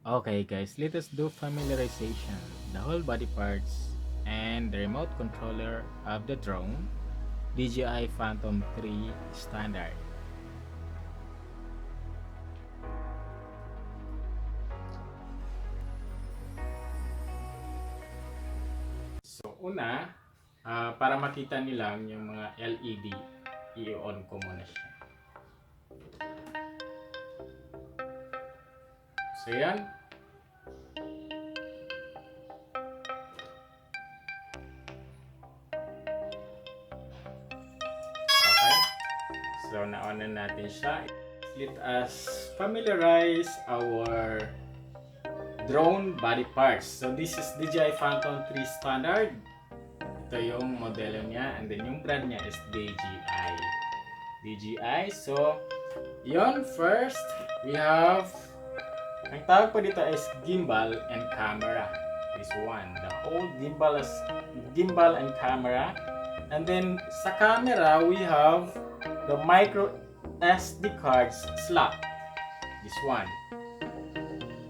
Okay guys, let us do familiarization. The whole body parts and the remote controller of the drone DJI Phantom 3 standard. So una, para makita nilang yung mga LED, i-on ko muna siya. So yan. Okay. So na-on na natin siya. Let us familiarize our drone body parts. So this is DJI Phantom 3 standard. Ito yung modelo niya, and then yung brand niya is DJI. So yon, first we have, ang tawag po dito is gimbal and camera. This one, the whole gimbal is gimbal and camera. And then sa camera we have the micro SD cards slot. This one.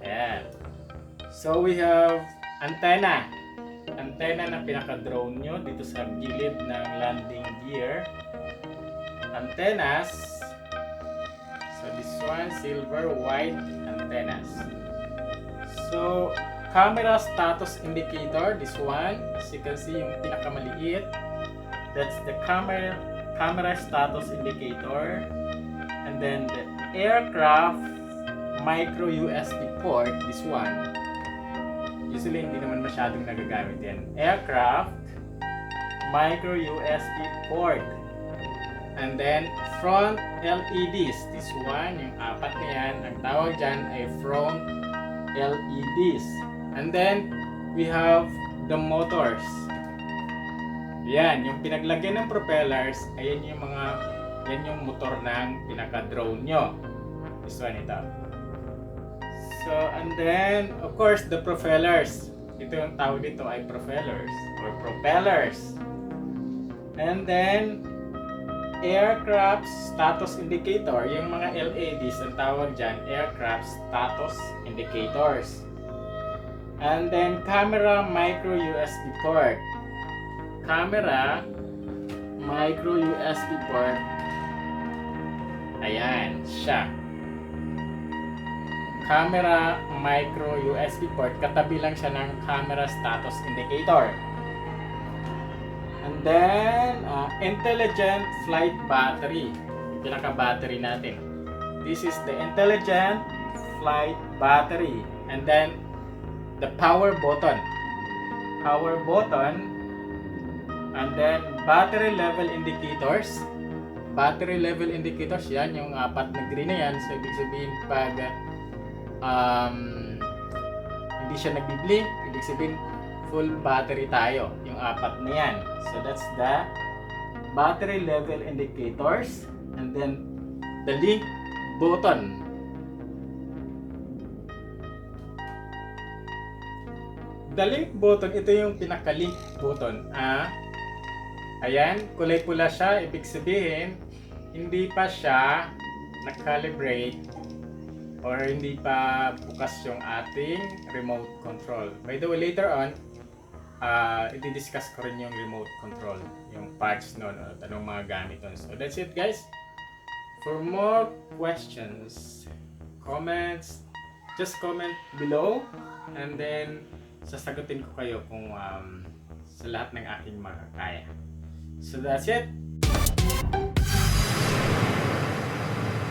Ayan. So we have antenna na pinaka-drone nyo dito sa gilid ng landing gear. Antennas. So this one, silver, white antennas. So camera status indicator, this one, as you can see yung pinakamaliit, that's the camera status indicator. And then the aircraft micro USB port, this one, usually hindi naman masyadong nagagamit yan. Aircraft micro USB port. And then front LEDs, this one, yung apat na yan, ang tawag dyan ay front LEDs. And then we have the motors. Yan, yung pinaglagyan ng propellers, ayan yung mga, yan yung motor ng pinaka-drone nyo. This one, ito. So, and then, of course, the propellers. Ito yung tawag dito ay propellers or propellers. And then, aircraft status indicator. Yung mga LEDs, ang tawag dyan, aircraft status indicators. And then, camera micro USB port. Camera micro USB port. Ayan, siya. Camera micro USB port, katabi lang siya ng camera status indicator. And then intelligent flight battery, yung pinaka-battery natin. This is the intelligent flight battery. And then the power button, and then battery level indicators. Battery level indicators, yan yung apat na green na yan. So ibig sabihin pag hindi siya nagbi-blink, ibig sabihin full battery tayo, yung apat na yan. So that's the battery level indicators. And then the link button. The link button, ito yung pinaka-link button. Ayan, kulay pula siya, ibig sabihin hindi pa siya na-calibrate or hindi pa bukas yung ating remote control. By the way, later on, i-discuss ko rin yung remote control, yung parts nun, at anong mga gamit nun. So that's it guys. For more questions, comments, just comment below, and then sasagutin ko kayo kung sa lahat ng aking makakaya. So that's it.